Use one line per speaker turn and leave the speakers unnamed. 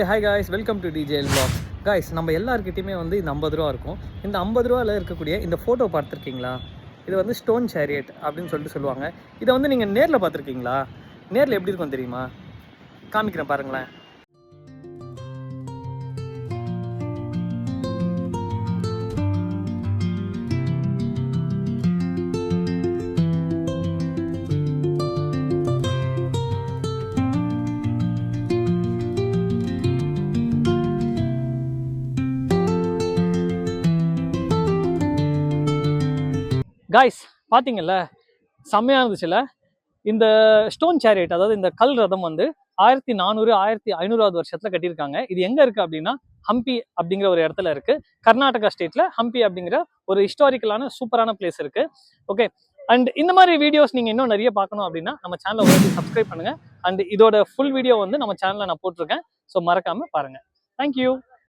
Hi guys, welcome to DJL vlogs. Guys, நம்ம எல்லாருக்கிட்டையுமே வந்து இந்த 50 ரூபா இருக்கும். இந்த 50 ரூபாவில் இருக்கக்கூடிய இந்த ஃபோட்டோ பார்த்துருக்கீங்களா? இது வந்து ஸ்டோன் சேரியட் அப்படின்னு சொல்லுவாங்க. இதை வந்து நீங்கள் நேரில் பார்த்துருக்கீங்களா? நேரில் எப்படி இருக்கும் தெரியுமா? காமிக்கிறேன் பாருங்களேன். காய்ஸ், பார்த்தீங்கல்ல, செம்மையாக இருந்துச்சுல்ல? இந்த ஸ்டோன் சேரியட், அதாவது இந்த கல் ரதம் வந்து 1400 1500வது வருஷத்துல கட்டியிருக்காங்க. இது எங்க இருக்கு அப்படின்னா ஹம்பி அப்படிங்கிற ஒரு இடத்துல இருக்கு. கர்நாடகா ஸ்டேட்ல ஹம்பி அப்படிங்கிற ஒரு ஹிஸ்டாரிக்கலான சூப்பரான பிளேஸ் இருக்கு. ஓகே, அண்ட் இந்த மாதிரி வீடியோஸ் நீங்க இன்னும் நிறைய பார்க்கணும் அப்படின்னா நம்ம சேனலை வந்து சப்ஸ்கிரைப் பண்ணுங்க. அண்ட் இதோட ஃபுல் வீடியோ வந்து நம்ம சேனல்ல நான் போட்டிருக்கேன். ஸோ மறக்காம பாருங்க. தேங்க்யூ.